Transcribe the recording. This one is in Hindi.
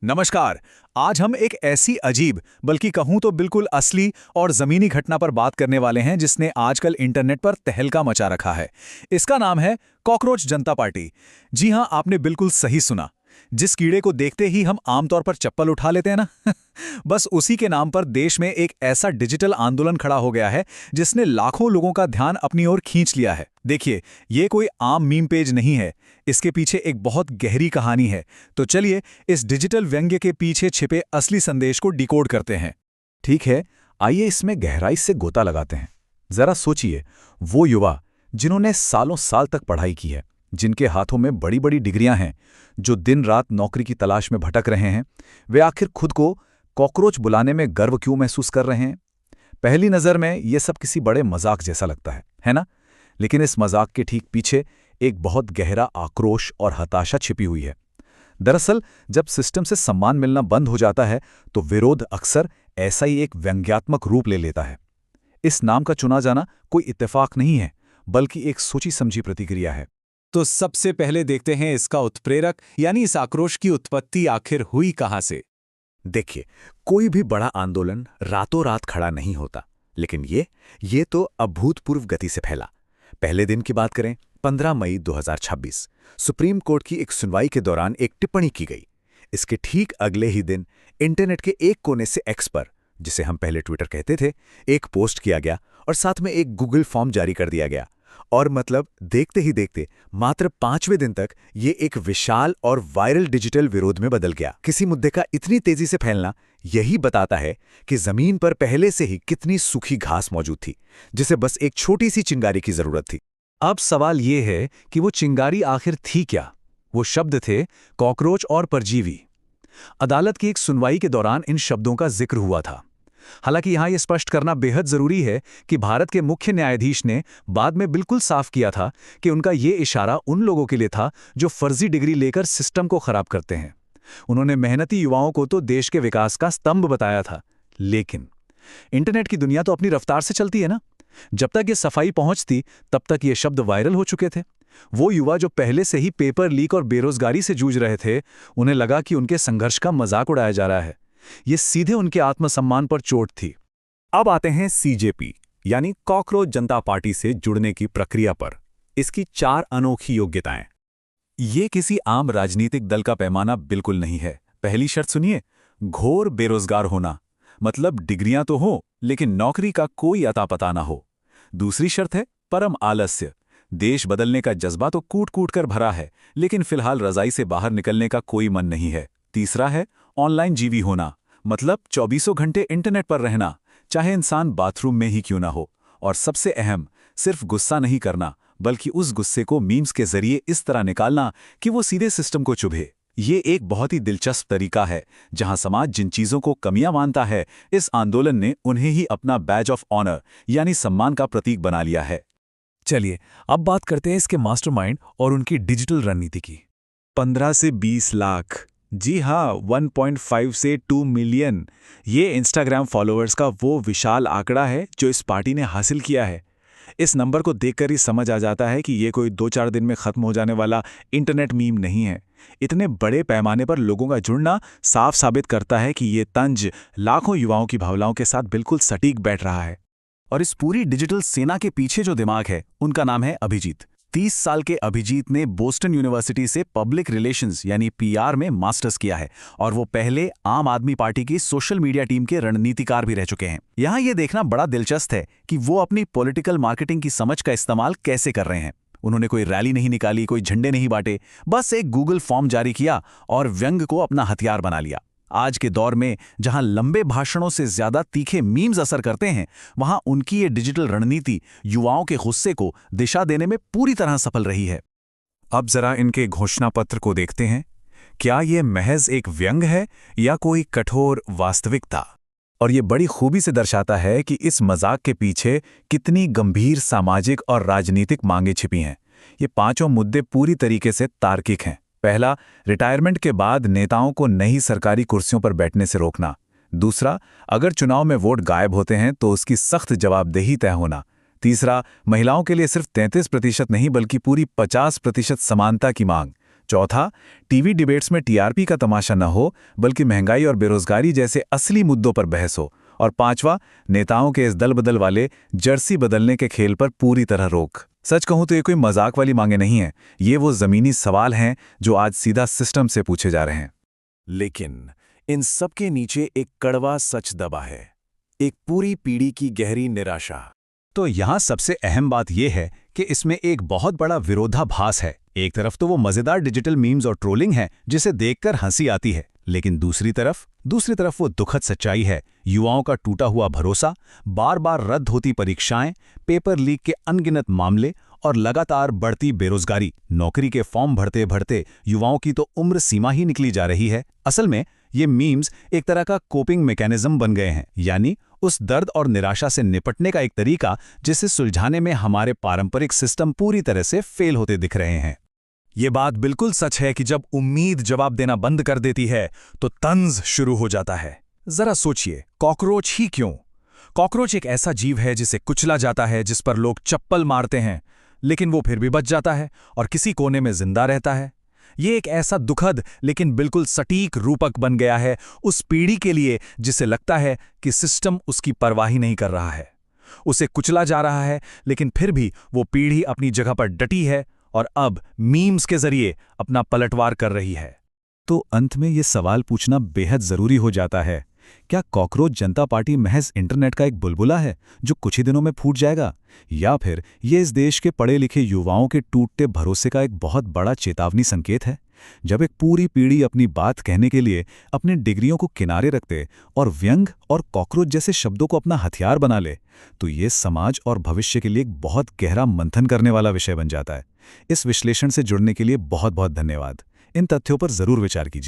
नमस्कार। आज हम एक ऐसी अजीब बल्कि कहूं तो बिल्कुल असली और ज़मीनी घटना पर बात करने वाले हैं जिसने आजकल इंटरनेट पर तहलका मचा रखा है। इसका नाम है कॉकरोच जनता पार्टी। जी हां, आपने बिल्कुल सही सुना। जिस कीड़े को देखते ही हम आमतौर पर चप्पल उठा लेते हैं ना बस उसी के नाम पर देश में एक ऐसा डिजिटल आंदोलन खड़ा हो गया है जिसने लाखों लोगों का ध्यान अपनी ओर खींच लिया है। देखिए, ये कोई आम मीम पेज नहीं है। इसके पीछे एक बहुत गहरी कहानी है। तो चलिए इस डिजिटल व्यंग्य के पीछे छिपे असली संदेश को डिकोड करते हैं। ठीक है, आइए इसमें गहराई से गोता लगाते हैं। जरा सोचिए, वो युवा जिन्होंने सालों साल तक पढ़ाई की है, जिनके हाथों में बड़ी बड़ी डिग्रियां हैं, जो दिन रात नौकरी की तलाश में भटक रहे हैं, वे आखिर खुद को कॉकरोच बुलाने में गर्व क्यों महसूस कर रहे हैं? पहली नज़र में ये सब किसी बड़े मजाक जैसा लगता है ना? लेकिन इस मजाक के ठीक पीछे एक बहुत गहरा आक्रोश और हताशा छिपी हुई है। दरअसल जब सिस्टम से सम्मान मिलना बंद हो जाता है तो विरोध अक्सर ऐसा ही एक व्यंग्यात्मक रूप ले लेता है। इस नाम का चुना जाना कोई इत्तेफाक नहीं है, बल्कि एक सोची समझी प्रतिक्रिया है। तो सबसे पहले देखते हैं इसका उत्प्रेरक यानी इस आक्रोश की उत्पत्ति आखिर हुई कहां से। देखिए, कोई भी बड़ा आंदोलन रातों रात खड़ा नहीं होता, लेकिन ये तो अभूतपूर्व गति से फैला। पहले दिन की बात करें, 15 मई 2026 सुप्रीम कोर्ट की एक सुनवाई के दौरान एक टिप्पणी की गई। इसके ठीक अगले ही दिन इंटरनेट के एक कोने से एक्स पर, जिसे हम पहले ट्विटर कहते थे, एक पोस्ट किया गया और साथ में एक गूगल फॉर्म जारी कर दिया गया। और मतलब देखते ही देखते मात्र 5वें दिन तक ये एक विशाल और वायरल डिजिटल विरोध में बदल गया। किसी मुद्दे का इतनी तेजी से फैलना यही बताता है कि जमीन पर पहले से ही कितनी सूखी घास मौजूद थी, जिसे बस एक छोटी सी चिंगारी की जरूरत थी। अब सवाल ये है कि वो चिंगारी आखिर थी क्या? वो शब्द थे कॉकरोच और परजीवी। अदालत की एक सुनवाई के दौरान इन शब्दों का जिक्र हुआ था। हालांकि यहां यह स्पष्ट करना बेहद जरूरी है कि भारत के मुख्य न्यायाधीश ने बाद में बिल्कुल साफ किया था कि उनका ये इशारा उन लोगों के लिए था जो फर्जी डिग्री लेकर सिस्टम को खराब करते हैं। उन्होंने मेहनती युवाओं को तो देश के विकास का स्तंभ बताया था। लेकिन इंटरनेट की दुनिया तो अपनी रफ्तार से चलती है ना। जब तक ये सफाई पहुंचती तब तक ये शब्द वायरल हो चुके थे। वो युवा जो पहले से ही पेपर लीक और बेरोजगारी से जूझ रहे थे, उन्हें लगा कि उनके संघर्ष का मजाक उड़ाया जा रहा है। ये सीधे उनके आत्मसम्मान पर चोट थी। अब आते हैं सीजेपी यानी कॉकरोच जनता पार्टी से जुड़ने की प्रक्रिया पर। इसकी 4 अनोखी योग्यताएं। ये किसी आम राजनीतिक दल का पैमाना बिल्कुल नहीं है। पहली शर्त सुनिए, घोर बेरोजगार होना, मतलब डिग्रियां तो हो लेकिन नौकरी का कोई अता पता ना हो। दूसरी शर्त है परम आलस्य। देश बदलने का जज्बा तो कूट कूट कर भरा है, लेकिन फिलहाल रजाई से बाहर निकलने का कोई मन नहीं है। तीसरा है ऑनलाइन जीवी होना, मतलब 24 घंटे इंटरनेट पर रहना, चाहे इंसान बाथरूम में ही क्यों ना हो। और सबसे अहम, सिर्फ गुस्सा नहीं करना, बल्कि उस गुस्से को मीम्स के जरिए इस तरह निकालना कि वो सीधे सिस्टम को चुभे। ये एक बहुत ही दिलचस्प तरीका है। जहां समाज जिन चीजों को कमियां मानता है, इस आंदोलन ने उन्हें ही अपना बैज ऑफ ऑनर यानी सम्मान का प्रतीक बना लिया है। चलिए अब बात करते हैं इसके मास्टरमाइंड और उनकी डिजिटल रणनीति की। 15 से 20 लाख, जी हाँ, 1.5 से 2 मिलियन, ये इंस्टाग्राम फॉलोअर्स का वो विशाल आंकड़ा है जो इस पार्टी ने हासिल किया है। इस नंबर को देखकर ही समझ आ जाता है कि ये कोई 2-4 दिन में खत्म हो जाने वाला इंटरनेट मीम नहीं है। इतने बड़े पैमाने पर लोगों का जुड़ना साफ साबित करता है कि ये तंज लाखों युवाओं की भावनाओं के साथ बिल्कुल सटीक बैठ रहा है। और इस पूरी डिजिटल सेना के पीछे जो दिमाग है, उनका नाम है अभिजीत। 30 साल के अभिजीत ने बोस्टन यूनिवर्सिटी से पब्लिक रिलेशंस यानी पीआर में मास्टर्स किया है और वो पहले आम आदमी पार्टी की सोशल मीडिया टीम के रणनीतिकार भी रह चुके हैं। यहाँ ये देखना बड़ा दिलचस्प है कि वो अपनी पॉलिटिकल मार्केटिंग की समझ का इस्तेमाल कैसे कर रहे हैं। उन्होंने कोई रैली नहीं निकाली, कोई झंडे नहीं बांटे, बस एक गूगल फॉर्म जारी किया और व्यंग को अपना हथियार बना लिया। आज के दौर में जहां लंबे भाषणों से ज्यादा तीखे मीम्स असर करते हैं, वहां उनकी ये डिजिटल रणनीति युवाओं के गुस्से को दिशा देने में पूरी तरह सफल रही है। अब जरा इनके घोषणा पत्र को देखते हैं। क्या ये महज एक व्यंग है या कोई कठोर वास्तविकता? और ये बड़ी खूबी से दर्शाता है कि इस मजाक के पीछे कितनी गंभीर सामाजिक और राजनीतिक मांगें छिपी हैं। ये 5 मुद्दे पूरी तरीके से तार्किक हैं। पहला, रिटायरमेंट के बाद नेताओं को नई सरकारी कुर्सियों पर बैठने से रोकना। दूसरा, अगर चुनाव में वोट गायब होते हैं तो उसकी सख्त जवाबदेही तय होना। तीसरा, महिलाओं के लिए सिर्फ 33% नहीं बल्कि पूरी 50% समानता की मांग। चौथा, टीवी डिबेट्स में टीआरपी का तमाशा न हो बल्कि महंगाई और बेरोजगारी जैसे असली मुद्दों पर बहस हो। और पांचवा, नेताओं के इस दल बदल वाले जर्सी बदलने के खेल पर पूरी तरह रोक। सच कहूं तो ये कोई मजाक वाली मांगे नहीं है, ये वो जमीनी सवाल हैं जो आज सीधा सिस्टम से पूछे जा रहे हैं। लेकिन इन सब के नीचे एक कड़वा सच दबा है, एक पूरी पीढ़ी की गहरी निराशा। तो यहाँ सबसे अहम बात यह है कि इसमें एक बहुत बड़ा विरोधाभास है। एक तरफ तो वो मजेदार डिजिटल मीम्स और ट्रोलिंग है जिसे देखकर हंसी आती है, लेकिन दूसरी तरफ वो दुखद सच्चाई है। युवाओं का टूटा हुआ भरोसा, बार बार रद्द होती परीक्षाएं, पेपर लीक के अनगिनत मामले और लगातार बढ़ती बेरोजगारी। नौकरी के फॉर्म भरते भरते युवाओं की तो उम्र सीमा ही निकली जा रही है। असल में ये मीम्स एक तरह का कोपिंग मैकेनिज्म बन गए हैं, यानी उस दर्द और निराशा से निपटने का एक तरीका जिसे सुलझाने में हमारे पारंपरिक सिस्टम पूरी तरह से फेल होते दिख रहे हैं। ये बात बिल्कुल सच है कि जब उम्मीद जवाब देना बंद कर देती है तो तंज शुरू हो जाता है। जरा सोचिए, कॉकरोच ही क्यों? कॉकरोच एक ऐसा जीव है जिसे कुचला जाता है, जिस पर लोग चप्पल मारते हैं, लेकिन वो फिर भी बच जाता है और किसी कोने में जिंदा रहता है। ये एक ऐसा दुखद लेकिन बिल्कुल सटीक रूपक बन गया है उस पीढ़ी के लिए जिसे लगता है कि सिस्टम उसकी परवाह ही नहीं कर रहा है, उसे कुचला जा रहा है, लेकिन फिर भी वो पीढ़ी अपनी जगह पर डटी है और अब मीम्स के जरिए अपना पलटवार कर रही है। तो अंत में ये सवाल पूछना बेहद जरूरी हो जाता है, क्या कॉकरोच जनता पार्टी महज इंटरनेट का एक बुलबुला है जो कुछ ही दिनों में फूट जाएगा, या फिर ये इस देश के पढ़े लिखे युवाओं के टूटते भरोसे का एक बहुत बड़ा चेतावनी संकेत है? जब एक पूरी पीढ़ी अपनी बात कहने के लिए अपने डिग्रियों को किनारे रखते और व्यंग और कॉकरोच जैसे शब्दों को अपना हथियार बना ले, तो ये समाज और भविष्य के लिए एक बहुत गहरा मंथन करने वाला विषय बन जाता है। इस विश्लेषण से जुड़ने के लिए बहुत बहुत धन्यवाद। इन तथ्यों पर जरूर विचार कीजिए।